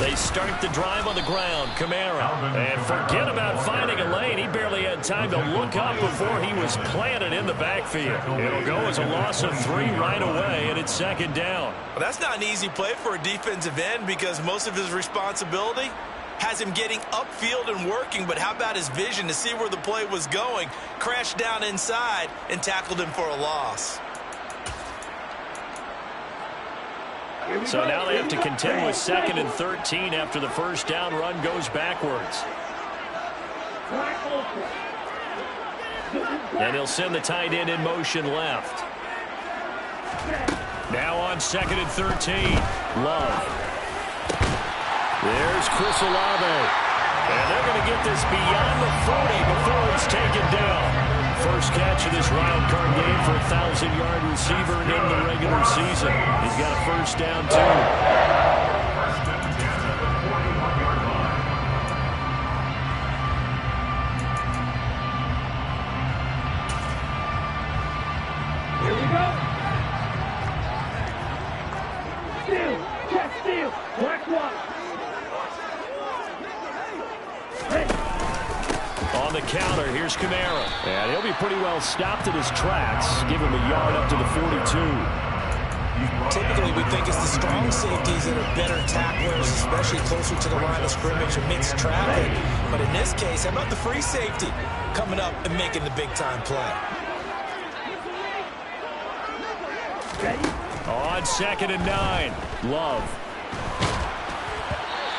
They start the drive on the ground. Kamara. And forget about finding a lane. He barely had time to look up before he was planted in the backfield. It'll go as a loss of 3 right away, and it's second down. Well, that's not an easy play for a defensive end because most of his responsibility has him getting upfield and working, but how about his vision to see where the play was going, crashed down inside, and tackled him for a loss. So now they have to contend with 2nd and 13 after the first down run goes backwards. And he'll send the tight end in motion left. Now on 2nd and 13. Love. There's Chris Olave. And they're going to get this beyond the 40 before it's taken down. First catch of this wild card game for a 1,000-yard receiver in the regular season. He's got a first down, too. On the counter, here's Kamara. And he'll be pretty well stopped at his tracks. Give him a yard up to the 42. Typically, we think it's the strong safeties that are better tacklers, especially closer to the line of scrimmage amidst traffic. But in this case, how about the free safety coming up and making the big-time play? On 2nd and 9, Love.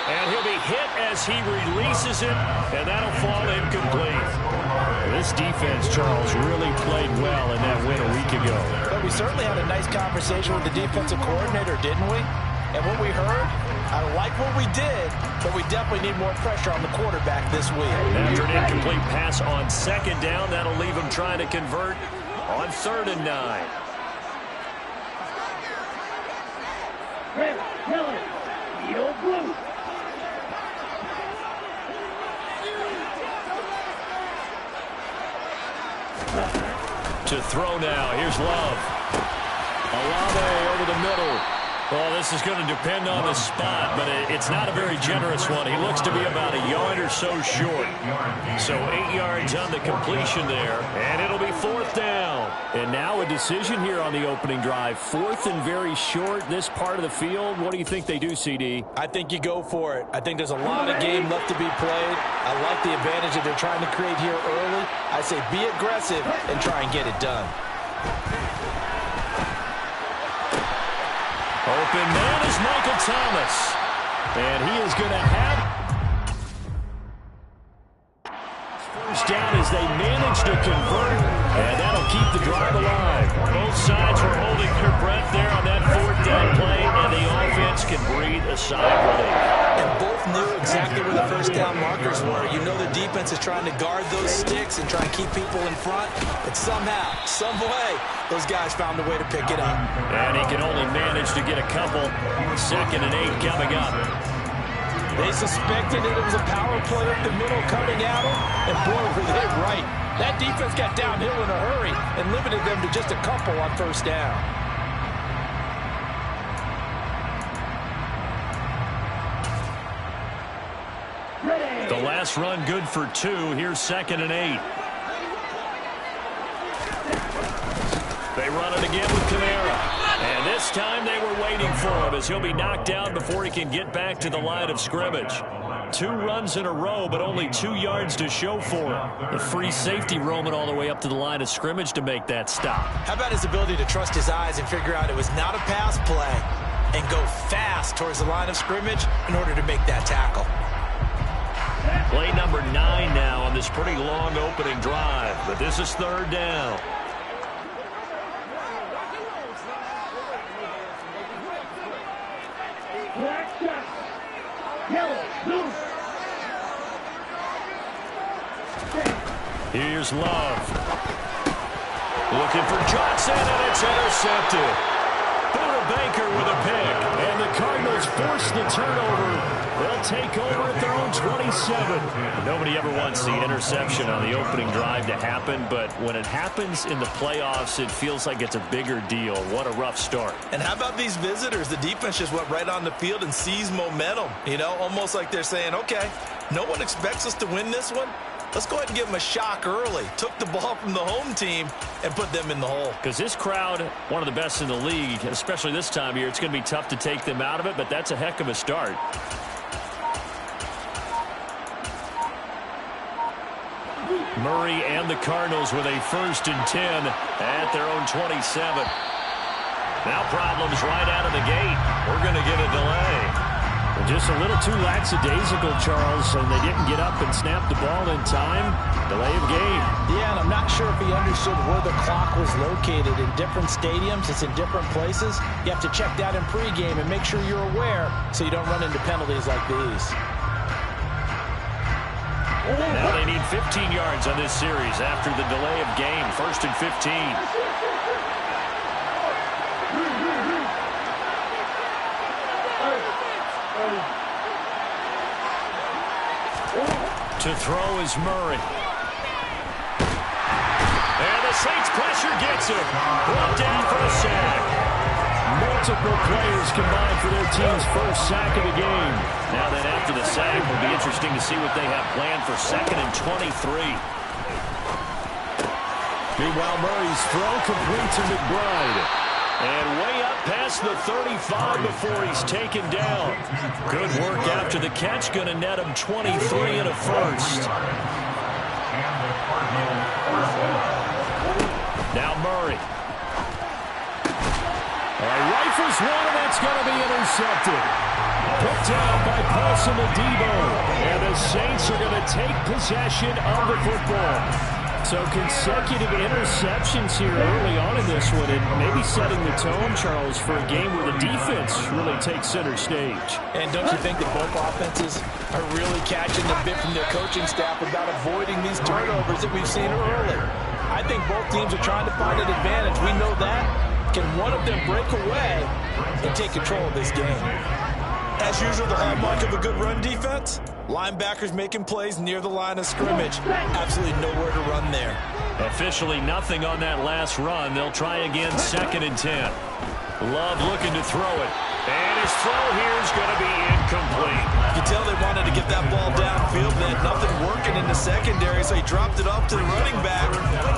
And he'll be hit as he releases it, and that'll fall incomplete. This defense, Charles, really played well in that win a week ago. But we certainly had a nice conversation with the defensive coordinator, didn't we? And what we heard, I like what we did, but we definitely need more pressure on the quarterback this week. After an incomplete pass on 2nd down, that'll leave him trying to convert on 3rd and 9. Red, yellow, yellow, blue. To throw now. Here's Love. Olave over the middle. Well, this is going to depend on the spot, but it's not a very generous one. He looks to be about a yard or so short. So 8 yards on the completion there, and it'll be 4th down. And now a decision here on the opening drive. 4th and very short, this part of the field. What do you think they do, CD? I think you go for it. I think there's a lot of game left to be played. I like the advantage that they're trying to create here early. I say be aggressive and try and get it done. Open man is Michael Thomas. And he is going to have first down as they manage to convert. And that'll keep the drive alive. Both sides were holding their breath there on that 4th down play. And the offense can breathe a sigh of relief. And both knew exactly where the first down markers were. You know the defense is trying to guard those sticks and try and keep people in front. But somehow, some way, those guys found a way to pick it up. And he can only manage to get a couple. 2nd and 8 coming up. They suspected that it was a power play up the middle coming at them. And boy, were they right. That defense got downhill in a hurry and limited them to just a couple on first down. The last run good for 2. Here's 2nd and 8. They run it again with Kamara. And this time they were waiting for him as he'll be knocked down before he can get back to the line of scrimmage. 2 runs in a row, but only 2 yards to show for him. The free safety roaming all the way up to the line of scrimmage to make that stop. How about his ability to trust his eyes and figure out it was not a pass play and go fast towards the line of scrimmage in order to make that tackle. Play number 9 now on this pretty long opening drive, but this is 3rd down. Black shot. Yellow, blue. Here's Love. Looking for Johnson, and it's intercepted. Buda Baker with a pick, and the Cardinals Cardinals force the turnover. They'll take over at their own 27. Nobody ever wants the interception on the opening drive to happen, but when it happens in the playoffs, it feels like it's a bigger deal. What a rough start. And how about these visitors? The defense just went right on the field and seized momentum. You know, almost like they're saying, okay, no one expects us to win this one. Let's go ahead and give them a shock early. Took the ball from the home team and put them in the hole. Because this crowd, one of the best in the league, especially this time of year, it's going to be tough to take them out of it, but that's a heck of a start. Murray and the Cardinals with a 1st and 10 at their own 27. Now problems right out of the gate. We're going to get a delay. Just a little too lackadaisical, Charles, and they didn't get up and snap the ball in time. Delay of game. Yeah, and I'm not sure if he understood where the clock was located. In different stadiums, it's in different places. You have to check that in pregame and make sure you're aware so you don't run into penalties like these. Now they need 15 yards on this series after the delay of game. 1st and 15. To throw is Murray. And the Saints pressure gets him. Brought down for a sack. Multiple players combined for their team's first sack of the game. Now then after the sack, it will be interesting to see what they have planned for 2nd and 23. Meanwhile, Murray's throw complete to McBride. And way up past the 35 before he's taken down. Good work after the catch. Going to net him 23 and a 1st. Now Murray. Rifles one, and that's going to be intercepted. Put down by Paulson Adebo. And the Saints are going to take possession of the football. So consecutive interceptions here early on in this one, and maybe setting the tone, Charles, for a game where the defense really takes center stage. And don't you think that both offenses are really catching the bit from their coaching staff about avoiding these turnovers that we've seen early? I think both teams are trying to find an advantage. We know that. Can one of them break away and take control of this game? As usual, the hallmark of a good run defense, linebackers making plays near the line of scrimmage. Absolutely nowhere to run there. Officially nothing on that last run. They'll try again 2nd and 10. Love looking to throw it. And his throw here is going to be incomplete. You can tell they wanted to get that ball downfield. They had nothing working in the secondary, so he dropped it off to the running back.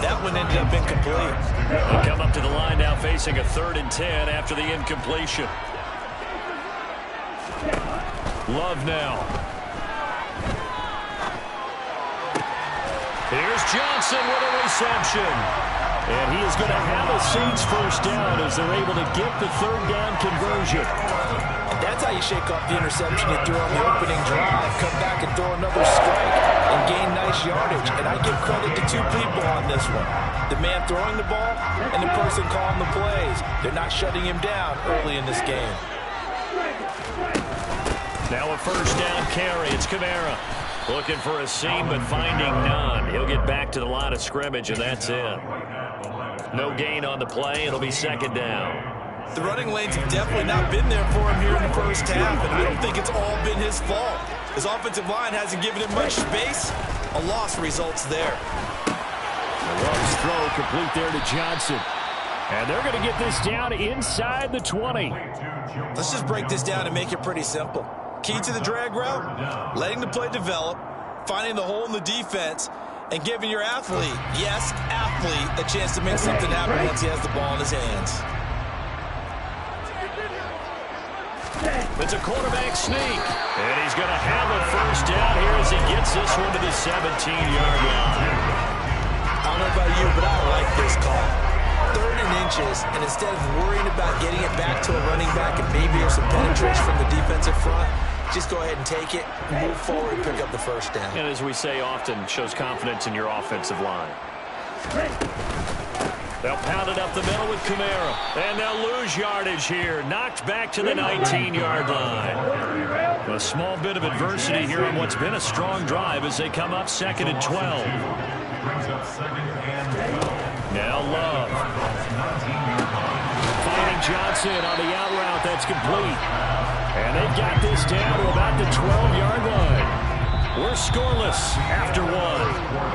That one ended up incomplete. They come up to the line now facing a 3rd and 10 after the incompletion. Love now. Here's Johnson with a reception. And he is going to have a Saints 1st down as they're able to get the 3rd down conversion. And that's how you shake off the interception you threw on the opening drive. Come back and throw another strike and gain nice yardage. And I give credit to two people on this one. The man throwing the ball and the person calling the plays. They're not shutting him down early in this game. Now a 1st down carry. It's Kamara. Looking for a seam, but finding none. He'll get back to the line of scrimmage, and that's it. No gain on the play. It'll be 2nd down. The running lanes have definitely not been there for him here in the first half, and I don't think it's all been his fault. His offensive line hasn't given him much space. A loss results there. Love's throw complete there to Johnson. And they're going to get this down inside the 20. Let's just break this down and make it pretty simple. Key to the drag route, letting the play develop, finding the hole in the defense, and giving your athlete, yes, athlete, a chance to make something happen once he has the ball in his hands. It's a quarterback sneak. And he's going to have a 1st down here as he gets this one to the 17-yard line. I don't know about you, but I like this call. 3rd and inches, and instead of worrying about getting it back to a running back and maybe there's some penetration from the defensive front, just go ahead and take it, move forward, and pick up the 1st down. And as we say often, shows confidence in your offensive line. They'll pound it up the middle with Kamara. And they'll lose yardage here. Knocked back to the 19-yard line. A small bit of adversity here on what's been a strong drive as they come up 2nd and 12. Now Love. Finding Johnson on the out route. That's complete. And they've got this down to about the 12-yard line. We're scoreless after one.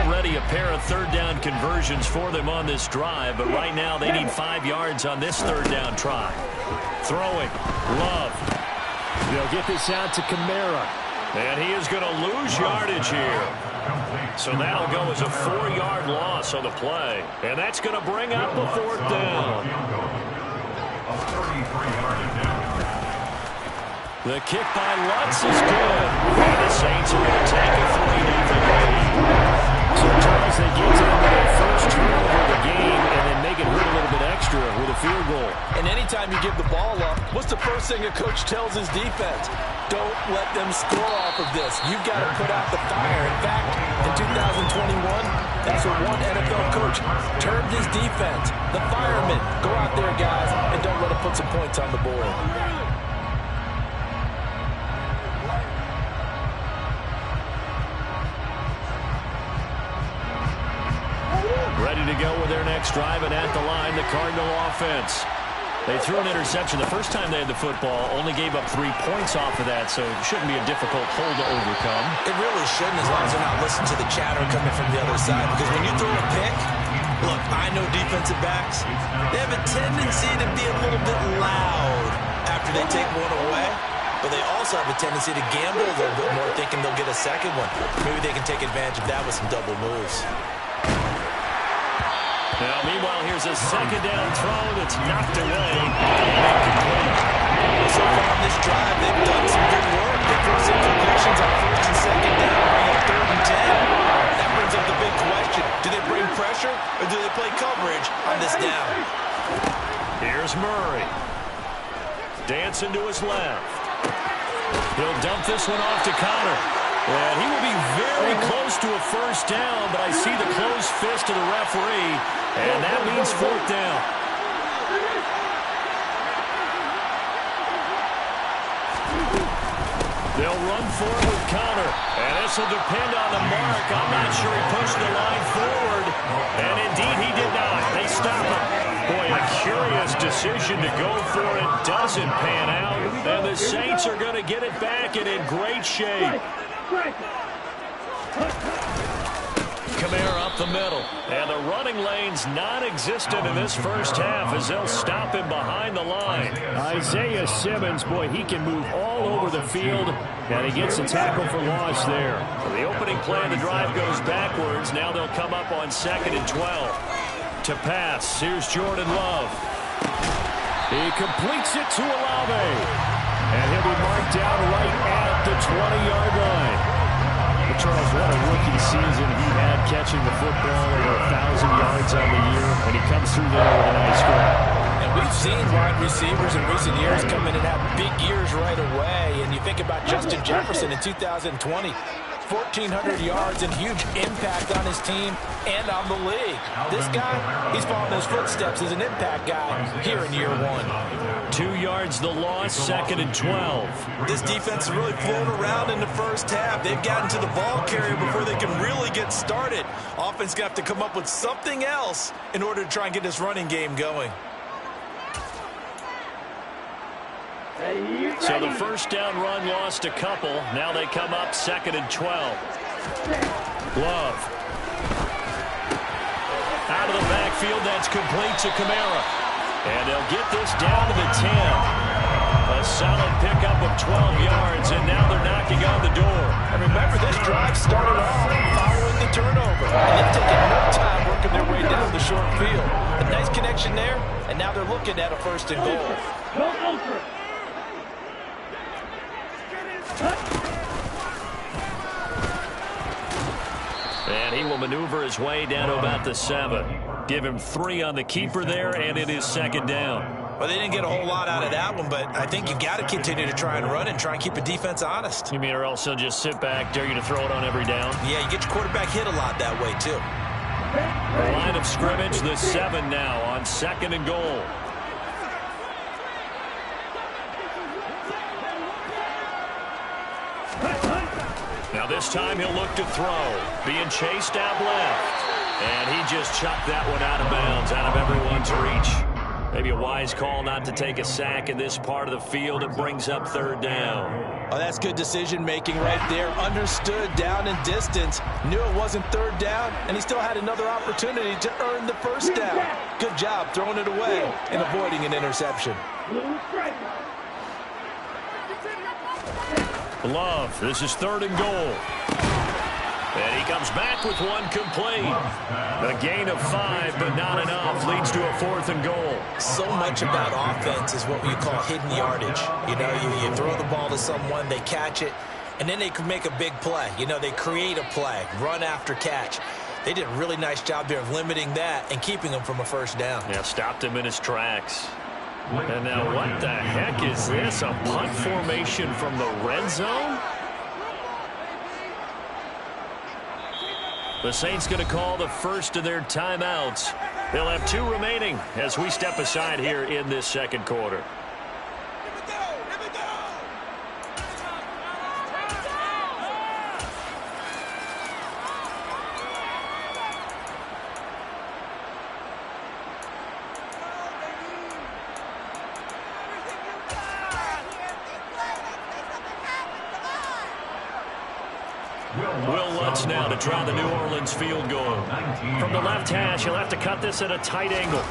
Already a pair of third-down conversions for them on this drive, but right now they need 5 yards on this third-down try. Throwing. Love. They'll get this out to Kamara. And he is going to lose yardage here. So that'll go as a 4-yard loss on the play. And that's going to bring up a fourth down. The kick by Lutz is good. And the Saints are going to take a 3-0 lead. So, Charles, they get to their first turnover of the game and then make it hurt a little bit extra with a field goal. And anytime you give the ball up, what's the first thing a coach tells his defense? Don't let them score off of this. You've got to put out the fire. In fact, in 2021, that's what one NFL coach termed his defense. The firemen. Go out there, guys, and don't let them put some points on the board. Ready to go with their next drive, and at the line, the Cardinal offense. They threw an interception the first time they had the football, only gave up 3 points off of that, so it shouldn't be a difficult hole to overcome. It really shouldn't, as long as they're not listening to the chatter coming from the other side, because when you throw a pick, look, I know defensive backs, they have a tendency to be a little bit loud after they take one away, but they also have a tendency to gamble a little bit more, thinking they'll get a second one. Maybe they can take advantage of that with some double moves. Now, meanwhile, here's a second down throw that's knocked away. So far on this drive, they've done some good work. They forced incompletions on first and second down, bring up 3rd and 10. That brings up the big question. Do they bring pressure, or do they play coverage on this down? Here's Murray. Dancing to his left. He'll dump this one off to Connor. And he will be very close to a first down, but I see the closed fist of the referee, and that means 4th down. They'll run for it with Connor, and this will depend on the mark. I'm not sure he pushed the line forward, and indeed he did not. They stop him. Boy, a curious decision to go for it. Doesn't pan out, and the Saints are going to get it back and in great shape. Kamara up the middle, and the running lane's non-existent in this first half as they'll stop him behind the line. Isaiah Simmons, boy, he can move all over the field, and he gets a tackle for loss there. So the opening play of the drive goes backwards. Now they'll come up on 2nd and 12. To pass, here's Jordan Love. He completes it to Olave. And he'll be marked down right at the 20-yard line. But Charles, what a rookie season he had, catching the football over 1,000 yards on the year, and he comes through there with a nice grab. And we've seen wide receivers in recent years come in and have big years right away. And you think about Justin Jefferson in 2020. 1,400 yards and huge impact on his team and on the league. This guy, he's following his footsteps as an impact guy here in year 1. 2 yards the loss, 2nd and 12. This defense is really flown around in the first half. They've gotten to the ball carrier before they can really get started. Offense got to come up with something else in order to try and get this running game going. So the first down run lost a couple. Now they come up 2nd and 12. Love. Out of the backfield, that's complete to Kamara. And they'll get this down to the 10. A solid pickup of 12 yards, and now they're knocking on the door. And remember, this drive started off following the turnover. And they've taken no time working their way down the short field. A nice connection there, and now they're looking at a 1st and goal. And he will maneuver his way down to about the 7. Give him 3 on the keeper there, and it is 2nd down. Well, they didn't get a whole lot out of that one, but I think you've got to continue to try and run and try and keep the defense honest. You mean or else they'll just sit back, dare you to throw it on every down? Yeah, you get your quarterback hit a lot that way, too. The line of scrimmage, the 7 now on 2nd and goal. Now this time he'll look to throw. Being chased out left. And he just chucked that one out of bounds, out of everyone's reach. Maybe a wise call not to take a sack in this part of the field. It brings up 3rd down. Oh, that's good decision-making right there. Understood down and distance. Knew it wasn't 3rd down, and he still had another opportunity to earn the 1st down. Good job throwing it away and avoiding an interception. Love, this is 3rd and goal. And he comes back with one complete. A gain of 5, but not enough. Leads to a 4th and goal. So much about offense is what you call hidden yardage. You know, you throw the ball to someone, they catch it, and then they can make a big play. You know, they create a play, run after catch. They did a really nice job there of limiting that and keeping him from a 1st down. Yeah, stopped him in his tracks. And now what the heck is this? A punt formation from the red zone? The Saints going to call the first of their timeouts. They'll have 2 remaining as we step aside here in this 2nd quarter. Will Lutz now to try the New Orleans field goal. From the left hash, he'll have to cut this at a tight angle.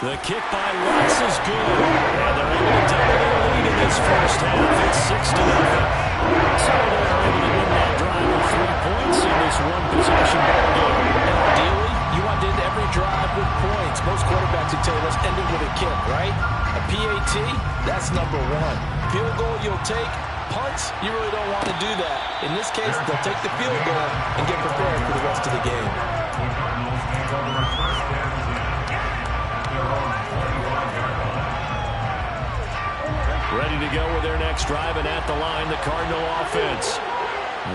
The kick by Lutz is good. And they're able to double their lead in this 1st half. It's 6-0. So they're able to win that drive with 3 points in this one-possession ball game. Ideally, you want to end every drive with points. Most quarterbacks would tell you let's end it with a kick, right? A PAT, that's number 1. Field goal you'll take. Punts, you really don't want to do that. In this case, they'll take the field goal and get prepared for the rest of the game. Ready to go with their next drive, and at the line, the Cardinal offense.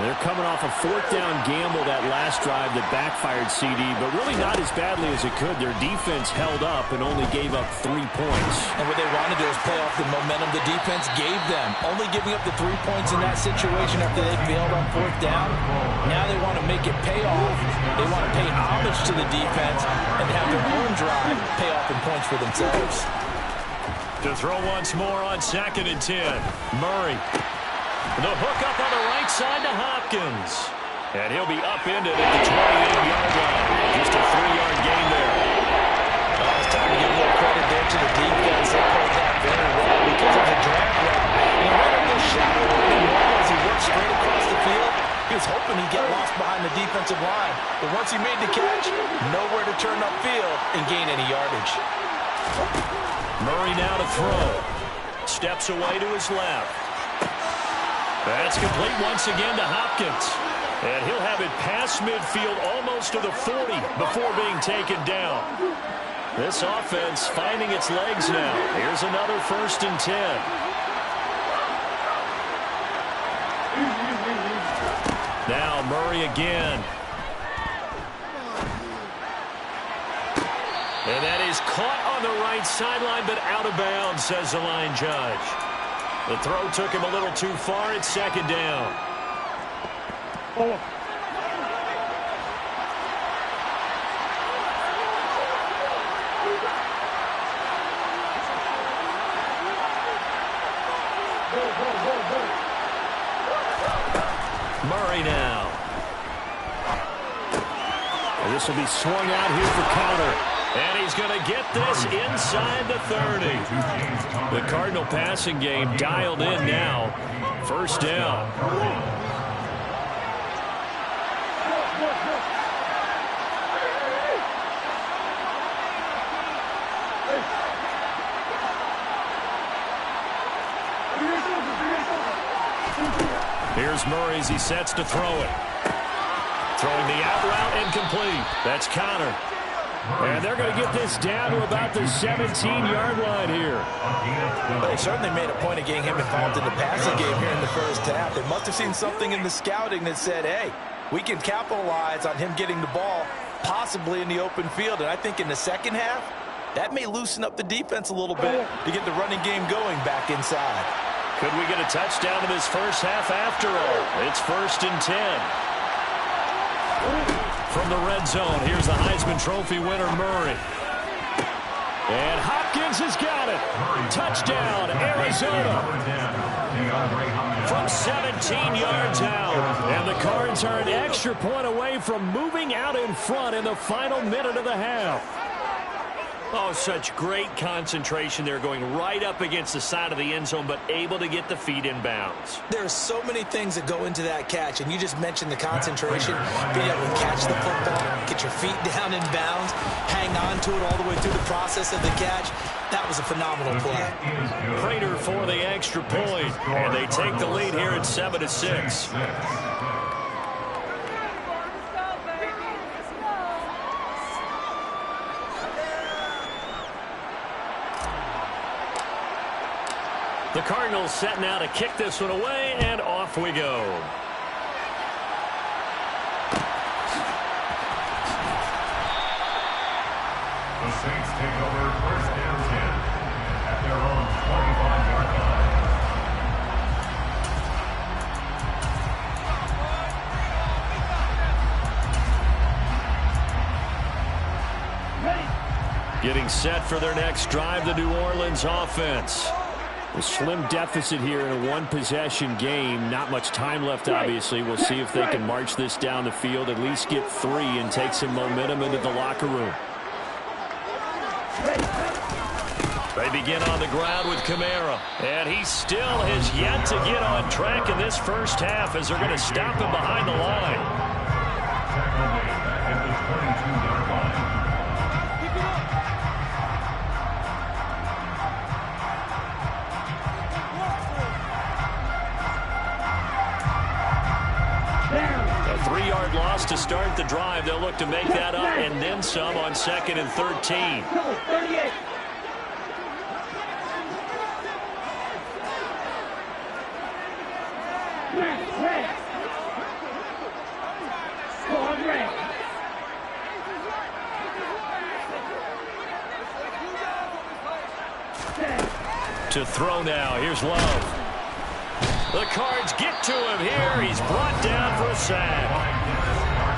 They're coming off a 4th down gamble that last drive that backfired CD, but really not as badly as it could. Their defense held up and only gave up 3 points. And what they want to do is play off the momentum the defense gave them. Only giving up the 3 points in that situation after they failed on 4th down. Now they want to make it pay off. They want to pay homage to the defense and have their own drive pay off in points for themselves. To throw once more on 2nd and 10. Murray. The hook up on the right side to Hopkins. And he'll be upended at the 28-yard line. Just a 3-yard gain there. Well, it's time to give a little credit there to the defense. They played that very well because of the drag route. And he ran a little shallower than normal as he worked straight across the field. He was hoping he'd get lost behind the defensive line. But once he made the catch, nowhere to turn upfield and gain any yardage. Murray now to throw. Steps away to his left. That's complete once again to Hopkins. And he'll have it past midfield almost to the 40 before being taken down. This offense finding its legs now. Here's another 1st and 10. Now Murray again. And that is caught on the right sideline, but out of bounds, says the line judge. The throw took him a little too far. It's 2nd down. Murray now. And this will be swung out here for counter. And he's going to get this inside the 30. The Cardinal passing game dialed in now. 1st down. Here's Murray as he sets to throw it. Throwing the out route incomplete. That's counter. And they're going to get this down to about the 17-yard line here. They certainly made a point of getting him involved in the passing game here in the first half. They must have seen something in the scouting that said, hey, we can capitalize on him getting the ball possibly in the open field. And I think in the second half, that may loosen up the defense a little bit to get the running game going back inside. Could we get a touchdown in this first half after all? It's 1st and 10. From the red zone, here's the Heisman Trophy winner, Murray. And Hopkins has got it. Touchdown, Arizona. From 17 yards out. And the Cards are an extra point away from moving out in front in the final minute of the half. Oh, such great concentration there, going right up against the side of the end zone, but able to get the feet in bounds. There are so many things that go into that catch, and you just mentioned the concentration, being able to catch the football, get your feet down in bounds, hang on to it all the way through the process of the catch. That was a phenomenal play. Prater for the extra point, and they take the lead here at 7-6. The Cardinals set now to kick this one away, and off we go. The Saints take over 1st and 10 at their own 45-yard Ready. Getting set for their next drive, the New Orleans offense. A slim deficit here in a one-possession game. Not much time left, obviously. We'll see if they can march this down the field, at least get 3, and take some momentum into the locker room. They begin on the ground with Kamara. And he still has yet to get on track in this first half as they're going to stop him behind the line. Tackle made at the 22-yard line. A 3-yard loss to start the drive. They'll look to make that up and then some on 2nd and 13. 38. Red. Squad red. To throw now. Here's Love. The Cards get to him here. He's brought down for a sack.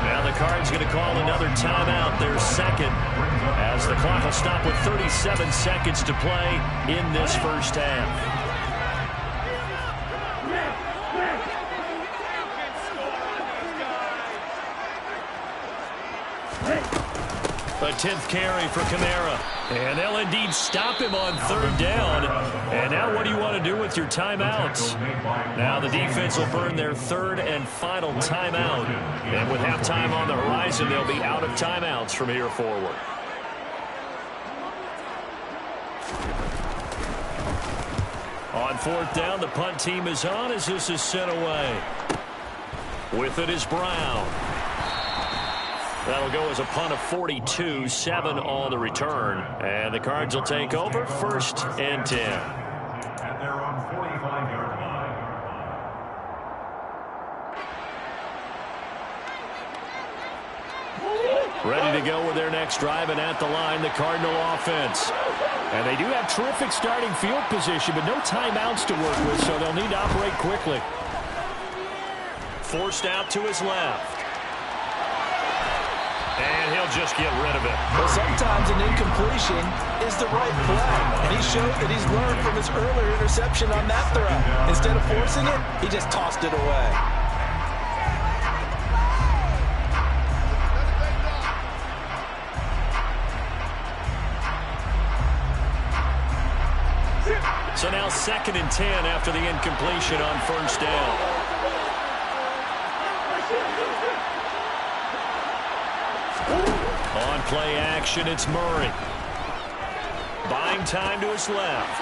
Now the Cards going to call another timeout, their second, as the clock will stop with 37 seconds to play in this first half. A 10th carry for Kamara. And they'll indeed stop him on 3rd down. And now what do you want to do with your timeouts? Now the defense will burn their 3rd and final timeout. And with halftime on the horizon, they'll be out of timeouts from here forward. On 4th down, the punt team is on as this is sent away. With it is Brown. That'll go as a punt of 42, 7 on the return. And the Cards will take over 1st and 10. At their own 45-yard line. Ready to go with their next drive, and at the line, the Cardinal offense. And they do have terrific starting field position, but no timeouts to work with, so they'll need to operate quickly. Forced out to his left. And he'll just get rid of it. Well, sometimes an incompletion is the right play. And he showed that he's learned from his earlier interception on that throw. Instead of forcing it, he just tossed it away. So now 2nd and 10 after the incompletion on 1st down. On play action, it's Murray. Buying time to his left.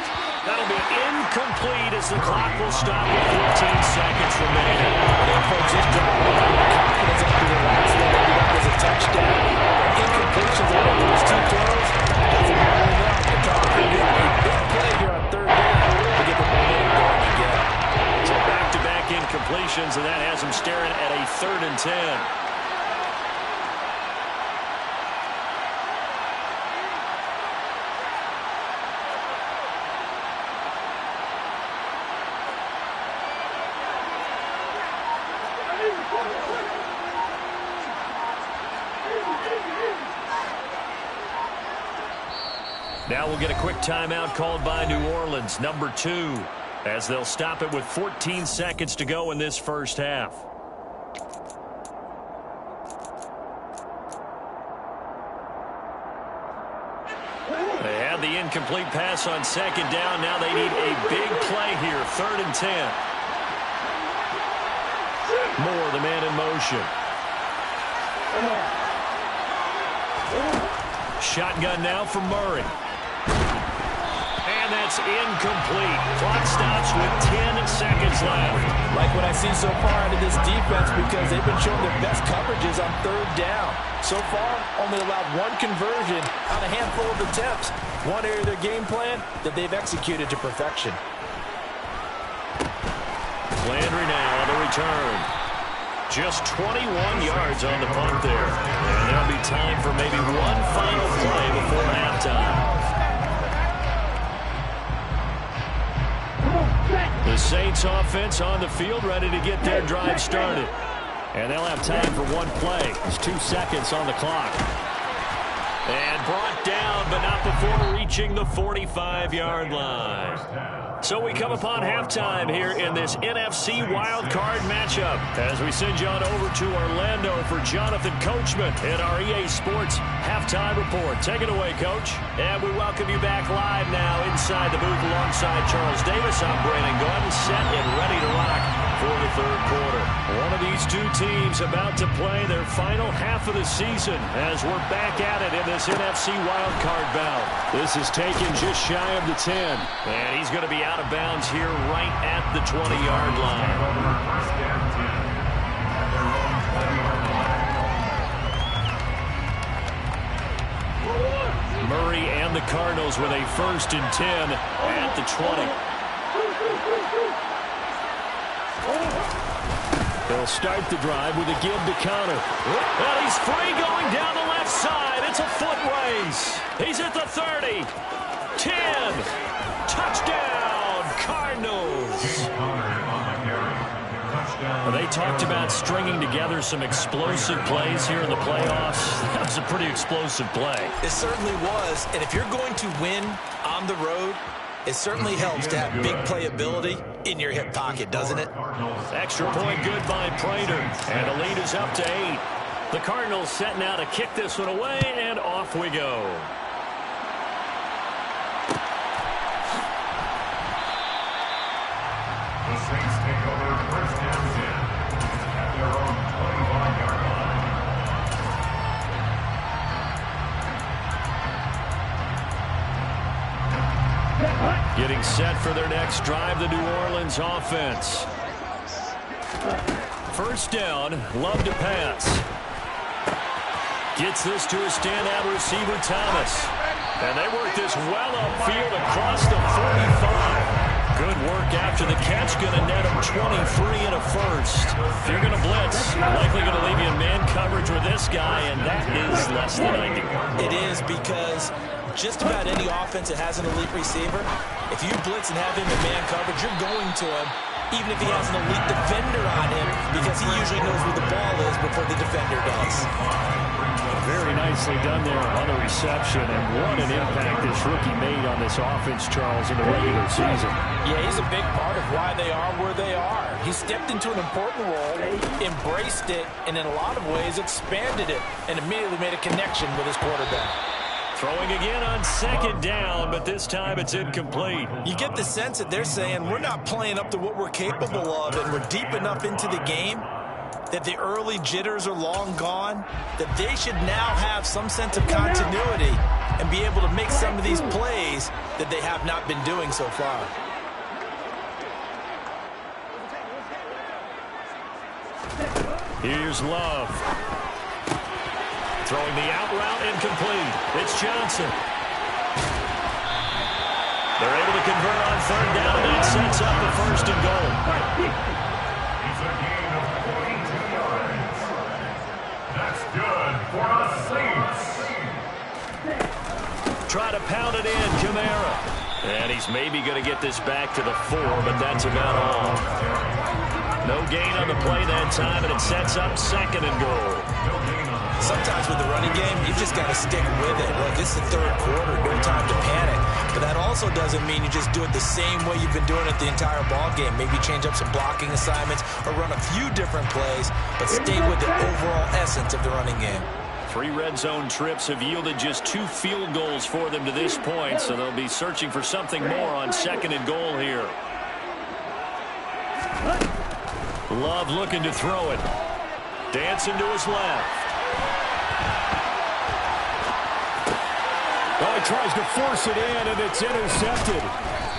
That'll be incomplete as the clock will stop with 15 seconds remaining. And folks, this drive will have confidence after the last one. Maybe that was a touchdown. Incompletions are at a 3rd and 10. Now we'll get a quick timeout called by New Orleans, number 2, as they'll stop it with 14 seconds to go in this first half. They had the incomplete pass on 2nd down. Now they need a big play here, 3rd and 10. Moore, the man in motion. Shotgun now for Murray. And that's incomplete. Clock stops with 10 seconds left. Like what I see so far out of this defense, because they've been showing their best coverages on 3rd down. So far, only allowed 1 conversion on a handful of attempts. One area of their game plan that they've executed to perfection. Landry now on the return. Just 21 yards on the punt there. And there'll be time for maybe one final play before halftime. The Saints offense on the field, ready to get their drive started. And they'll have time for one play. There's 2 seconds on the clock. And brought down, but not before reaching the 45-yard line. So we come upon halftime here in this NFC wildcard matchup as we send you on over to Orlando for Jonathan Coachman in our EA Sports Halftime Report. Take it away, Coach. And we welcome you back live now inside the booth alongside Charles Davis. I'm Brandon Gordon, set and ready to rock for the 3rd quarter. One of these 2 teams about to play their final half of the season as we're back at it in this NFC wildcard bout. This is taken just shy of the 10. And he's going to be out of bounds here right at the 20-yard line. Murray and the Cardinals with a 1st and 10 at the 20. They'll start the drive with a give to Connor. And he's free going down the left side. It's a foot race. He's at the 30. 10. Touchdown, Cardinals. They talked about stringing together some explosive plays here in the playoffs. That was a pretty explosive play. It certainly was. And if you're going to win on the road, it certainly helps to have big playability in your hip pocket, doesn't it? Extra point good by Prater. And the lead is up to 8. The Cardinals setting out to kick this one away, and off we go. The Saints take over 1st and 10 at their own 21-yard line. Getting set for their next drive, the New Orleans offense. 1st down, Love to pass. Gets this to a standout receiver, Thomas. And they work this well upfield across the 45. Good work after the catch. Going to net him 23 and a 1st. If you're going to blitz, likely going to leave you in man coverage with this guy, and that is less than ideal. It is, because just about any offense that has an elite receiver, if you blitz and have him in man coverage, you're going to him, even if he has an elite defender on him, because he usually knows where the ball is before the defender does. Very nicely done there on the reception, and what an impact this rookie made on this offense, Charles, in the regular season. Yeah, he's a big part of why they are where they are. He stepped into an important role, embraced it, and in a lot of ways expanded it, and immediately made a connection with his quarterback. Throwing again on 2nd down, but this time it's incomplete. You get the sense that they're saying we're not playing up to what we're capable of, and we're deep enough into the game that the early jitters are long gone, that they should now have some sense of continuity and be able to make some of these plays that they have not been doing so far. Here's Love. Throwing the out route, incomplete. It's Johnson. They're able to convert on 3rd down, and that sets up the 1st and goal. It's a gain of 42 yards. for the Saints. Try to pound it in, Kamara. And he's maybe going to get this back to the 4, but that's about all. No gain on the play that time, and it sets up 2nd and goal. Sometimes with the running game, you just got to stick with it. Look, this is the 3rd quarter, no time to panic. But that also doesn't mean you just do it the same way you've been doing it the entire ball game. Maybe change up some blocking assignments or run a few different plays, but stay with the overall essence of the running game. 3 red zone trips have yielded just 2 field goals for them to this point, so they'll be searching for something more on 2nd and goal here. Love looking to throw it. Dancing to his left. Oh, he tries to force it in, and it's intercepted.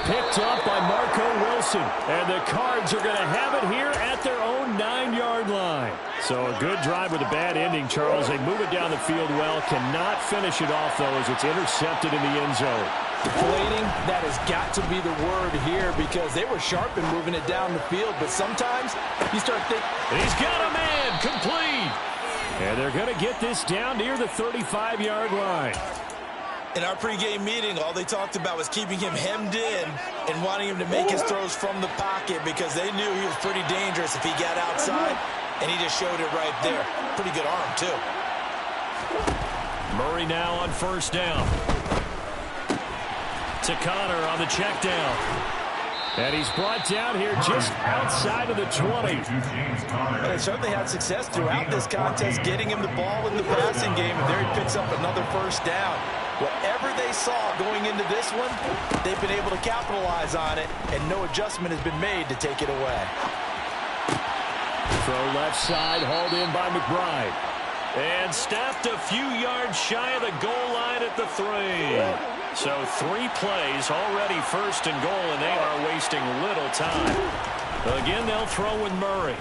Picked up by Marco Wilson. And the Cards are going to have it here at their own 9-yard line. So a good drive with a bad ending, Charles. They move it down the field well. Cannot finish it off, though, as it's intercepted in the end zone. Deflating, that has got to be the word here because they were sharp in moving it down the field, but sometimes you start thinking. He's got a man, complete. And they're going to get this down near the 35-yard line. In our pregame meeting, all they talked about was keeping him hemmed in and wanting him to make his throws from the pocket because they knew he was pretty dangerous if he got outside, and he just showed it right there. Pretty good arm, too. Murray now on 1st down. To Connor on the check down. And he's brought down here just outside of the 20. And they certainly had success throughout this contest getting him the ball in the passing game, and there he picks up another 1st down. Whatever they saw going into this one, they've been able to capitalize on it, and no adjustment has been made to take it away. Throw left side, hauled in by McBride. And stopped a few yards shy of the goal line at the 3. So 3 plays, already 1st and goal, and they are wasting little time. Again, they'll throw with Murray.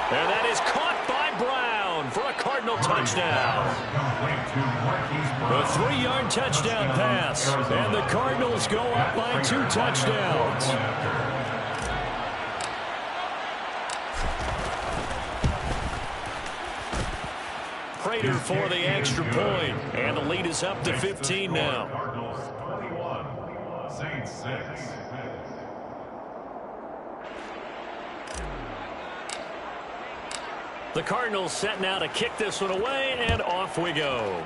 And that is caught by Brown for a Cardinal touchdown. A 3-yard touchdown pass. And the Cardinals go up by 2 touchdowns. Prater for the extra point. And the lead is up to 15 now. Cardinals 21, Saints 6. The Cardinals set now to kick this one away, and off we go.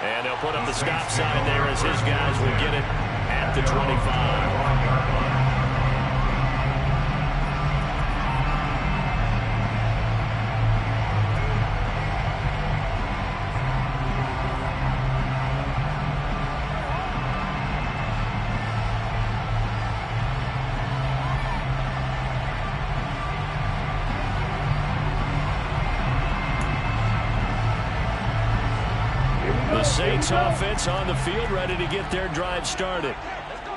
And they'll put up the stop sign there as his guys will get it at the 25. The Saints offense on the field, ready to get their drive started.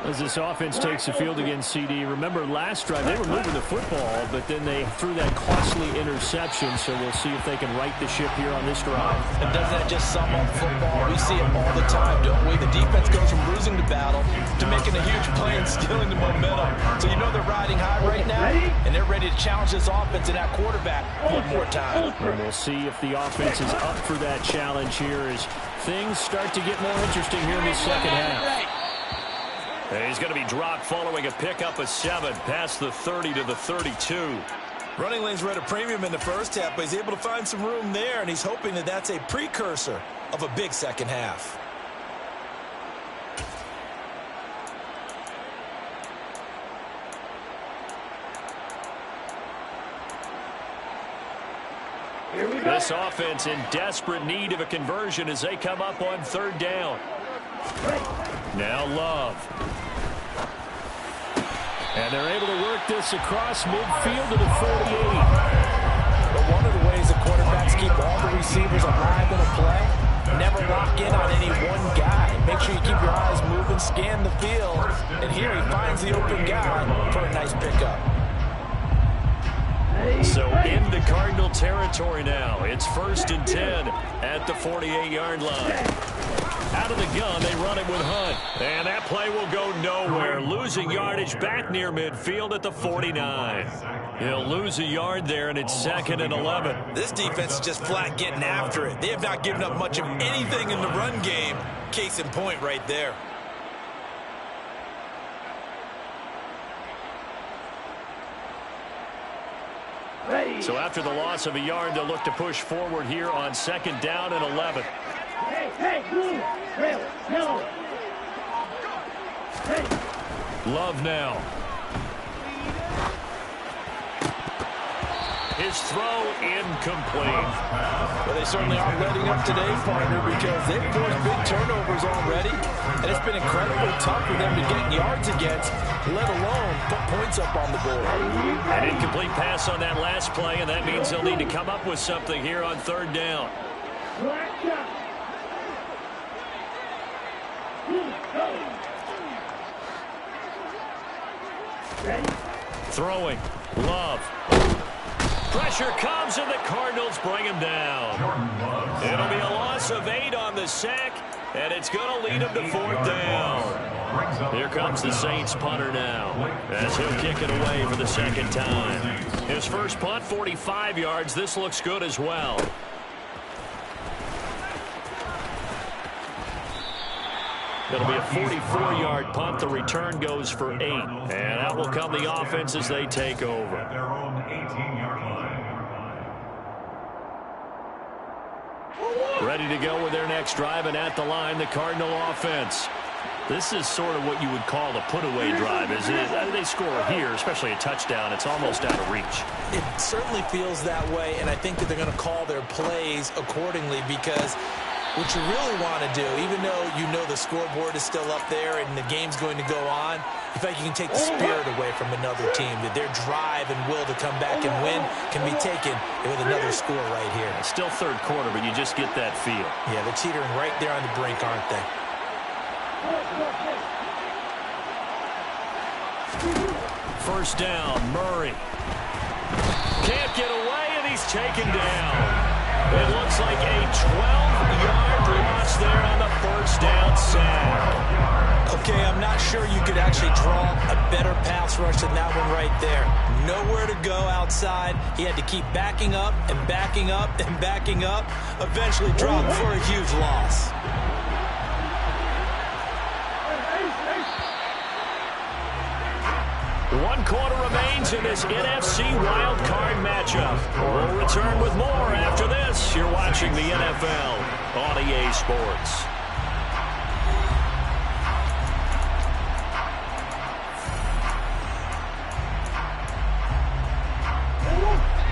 As this offense takes the field against CD, remember last drive they were moving the football, but then they threw that costly interception, so we'll see if they can right the ship here on this drive. And doesn't that just sum up football? We see it all the time, don't we? The defense goes from losing the battle to making a huge play and stealing the momentum. So you know they're riding high right now, and they're ready to challenge this offense and that quarterback one more time. And we'll see if the offense is up for that challenge here as things start to get more interesting here in the second half. And he's going to be dropped following a pickup of 7 past the 30 to the 32. Running lanes were at a premium in the first half, but he's able to find some room there, and he's hoping that that's a precursor of a big second half. This offense in desperate need of a conversion as they come up on 3rd down. Now Love. And they're able to work this across midfield to the 48. But one of the ways the quarterbacks keep all the receivers alive in a play, never lock in on any one guy. Make sure you keep your eyes moving, scan the field, and here he finds the open guy for a nice pickup. So into Cardinal territory now. It's 1st and 10 at the 48-yard line. Out of the gun, they run it with Hunt. And that play will go nowhere. Losing yardage back near midfield at the 49. He'll lose a yard there, and it's 2nd and 11. This defense is just flat getting after it. They have not given up much of anything in the run game. Case in point right there. So after the loss of a yard, they'll look to push forward here on 2nd down and 11. Love now. His throw incomplete. Well, they certainly aren't letting up today, partner, because they've forced big turnovers already, and it's been incredibly tough for them to get yards against, let alone put points up on the board. An incomplete pass on that last play, and that means they'll need to come up with something here on 3rd down. Throwing. Love. Pressure comes, and the Cardinals bring him down. It'll be a loss of 8 on the sack, and it's going to lead him to 4th down. Here comes the Saints punter now, as he'll kick it away for the 2nd time. His first punt, 45 yards. This looks good as well. It'll be a 44-yard punt. The return goes for 8. And out will come the offense as they take over. Their own 18-yard line. Ready to go with their next drive, and at the line, the Cardinal offense. This is sort of what you would call a put-away drive, isn't it? They score here, especially a touchdown. It's almost out of reach. It certainly feels that way, and I think that they're going to call their plays accordingly, because what you really want to do, even though you know the scoreboard is still up there and the game's going to go on, you feel like you can take the spirit away from another team, that their drive and will to come back and win can be taken with another score right here. It's still 3rd quarter, but you just get that feel. Yeah, they're teetering right there on the brink, aren't they? First down, Murray. Can't get away, and he's taken down. It looks like a 12-yard loss there on the first down sack. Okay, I'm not sure you could actually draw a better pass rush than that one right there. Nowhere to go outside. He had to keep backing up and backing up and backing up. Eventually dropped for a huge loss. One quarter remains in this NFC wildcard matchup. We'll return with more after this. You're watching the NFL on EA Sports.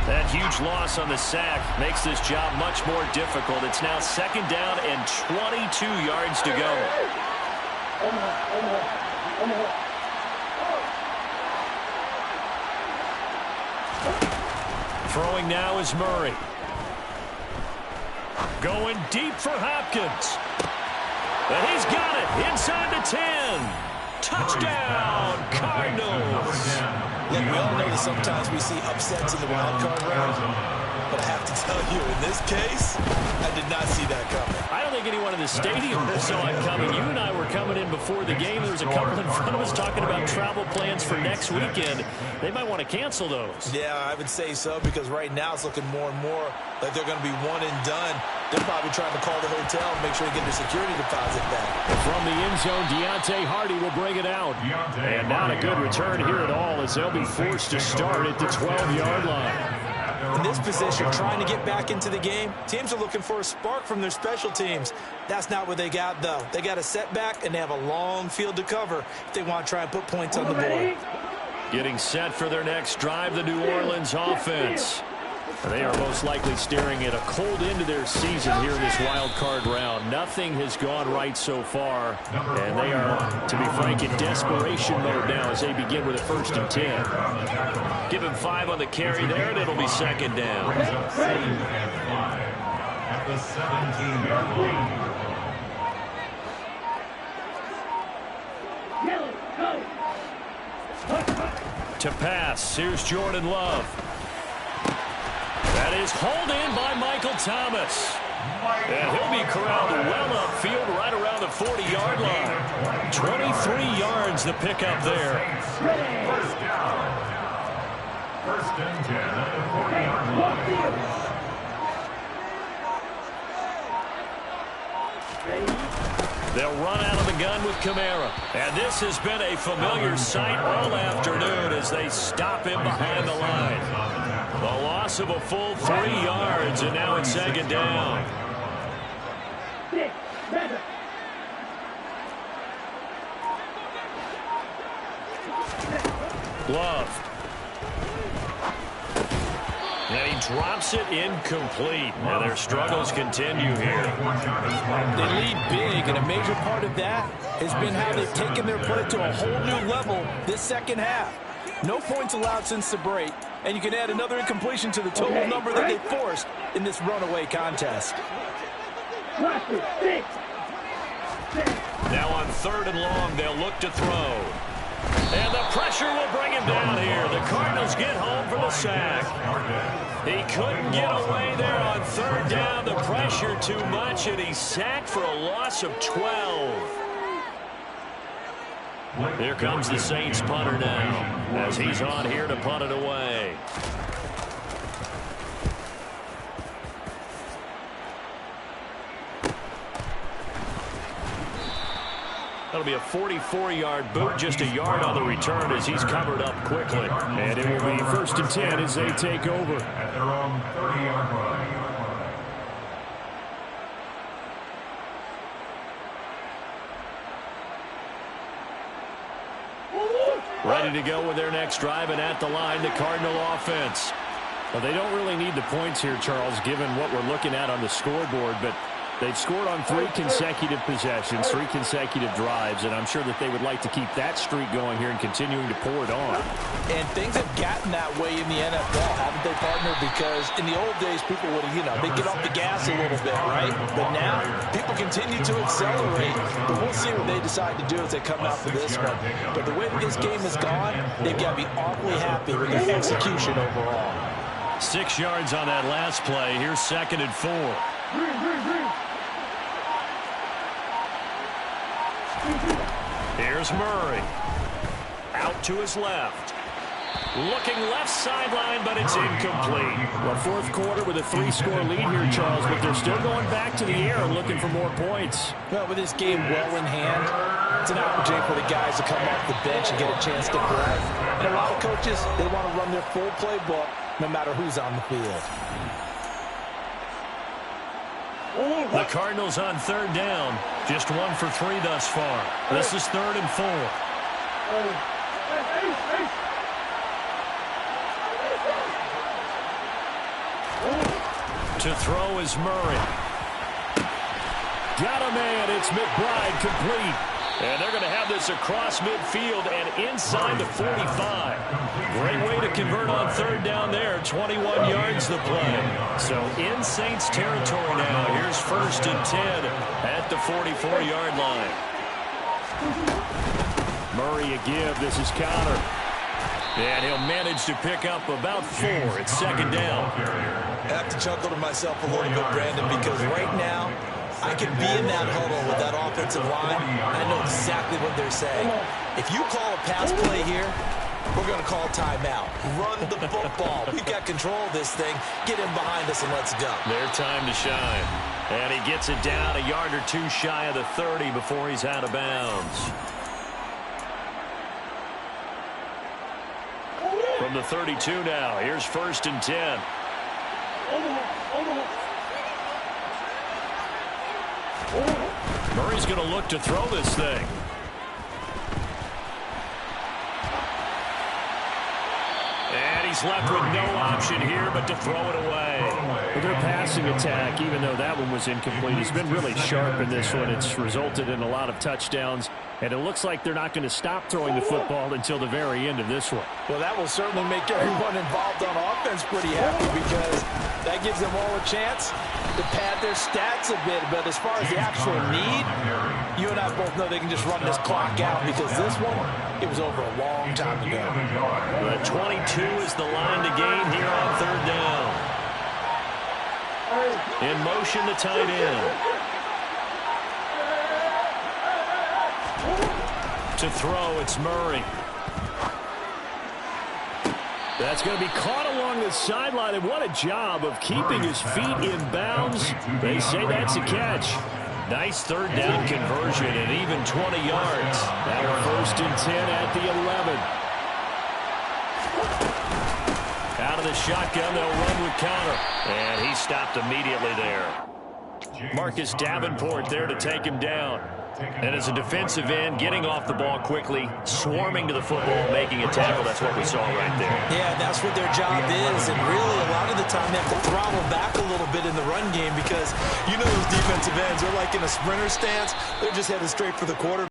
That huge loss on the sack makes this job much more difficult. It's now 2nd down and 22 yards to go. Throwing now is Murray. Going deep for Hopkins. And he's got it inside the 10. Touchdown, Cardinals. Look, we all know that sometimes we see upsets in the wild card round, but I have to tell you, in this case, I did not see that coming. I don't think anyone in the stadium saw it coming. You and I were coming in before the game. There was a couple in front of us talking about travel plans for next weekend. They might want to cancel those. Yeah, I would say so, because right now it's looking more and more like they're going to be one and done. They're probably trying to call the hotel and make sure they get their security deposit back. From the end zone, Deontay Hardy will bring it out. And not a good return here at all, as they'll be forced to start at the 12-yard line. In this position, trying to get back into the game, teams are looking for a spark from their special teams. That's not what they got, though. They got a setback, and they have a long field to cover if they want to try and put points on the board. Getting set for their next drive, the New Orleans offense. They are most likely staring at a cold end to their season here in this wild card round. Nothing has gone right so far, and they are, to be frank, in desperation mode now as they begin with a 1st and 10. Give him 5 on the carry there, and it'll be 2nd down. At the 17-yard line. To pass, here's Jordan Love. That is hauled in by Michael Thomas. And he'll be corralled well upfield right around the 40-yard line. 23 yards the pickup there. First down. First and 10 at the 40-yard line. They'll run out of the gun with Kamara. And this has been a familiar sight all afternoon as they stop him behind the line. The loss of a full 3 yards, and now it's second down. Love. And he drops it incomplete. And their struggles continue here. They lead big, and a major part of that has been how they've taken their play to a whole new level this second half. No points allowed since the break, and you can add another incompletion to the total number that they forced in this runaway contest. Now on 3rd and long, they'll look to throw. And the pressure will bring him down here. The Cardinals get home for the sack. He couldn't get away there on 3rd down. The pressure too much, and he's sacked for a loss of 12. Here comes the Saints punter now, as he's on here to punt it away. That'll be a 44-yard boot, just a yard on the return as he's covered up quickly. And it will be 1st and 10 as they take over. At their own 30-yard line. Ready to go with their next drive, and at the line, the Cardinal offense. Well, they don't really need the points here, Charles, given what we're looking at on the scoreboard, but they've scored on 3 consecutive possessions, 3 consecutive drives, and I'm sure that they would like to keep that streak going here and continuing to pour it on. And things have gotten that way in the NFL, haven't they, partner? Because in the old days, people would, they'd get off the gas a little bit, right? But now, people continue to accelerate, but we'll see what they decide to do as they come out for this one. But the way that this game has gone, they've got to be awfully happy with their execution overall. 6 yards on that last play. Here's 2nd and 4. Here's Murray. Out to his left. Looking left sideline, but it's incomplete. Well, 4th quarter with a 3-score lead here, Charles, but they're still going back to the air and looking for more points. Well, with this game well in hand, it's an opportunity for the guys to come off the bench and get a chance to play. And a lot of coaches, they want to run their full playbook no matter who's on the field. The Cardinals on 3rd down. Just 1 for 3 thus far. This is 3rd and 4. To throw is Murray. Got a man. It's McBride complete. And they're going to have this across midfield and inside the 45. Great way to convert on 3rd down there. 21 yards the play. So in Saints territory now. Here's 1st and 10 at the 44-yard line. Murray a give. This is Connor. And he'll manage to pick up about 4. It's 2nd down. I have to chuckle to myself a little bit, Brandon, because right now, I can be in that huddle with that offensive line, and I know exactly what they're saying. If you call a pass play here, we're going to call timeout. Run the football. We've got control of this thing. Get in behind us and let's go. Their time to shine. And he gets it down a yard or 2 shy of the 30 before he's out of bounds. From the 32 now, here's 1st and 10. Murray's going to look to throw this thing. And he's left with no option here but to throw it away. Well, their passing attack, even though that one was incomplete, has been really sharp in this one. It's resulted in a lot of touchdowns, and it looks like they're not going to stop throwing the football until the very end of this one. Well, that will certainly make everyone involved on offense pretty happy because that gives them all a chance to pad their stats a bit. But as far as the actual need, you and I both know they can just run this clock out because this one, it was over a long time ago. The 22 is the line to gain here on 3rd down. In motion, the tight end. To throw, it's Murray. That's going to be caught along the sideline, and what a job of keeping his feet in bounds. They say that's a catch. Nice third down conversion and even 20 yards. Now 1st and 10 at the 11. Out of the shotgun, they'll run with Conner. And he stopped immediately there. Marcus Davenport there to take him down. And as a defensive end, getting off the ball quickly, swarming to the football, making a tackle, that's what we saw right there. Yeah, that's what their job is. And really, a lot of the time, they have to throttle back a little bit in the run game because, you know, those defensive ends, they're like in a sprinter stance. They're just headed straight for the quarterback.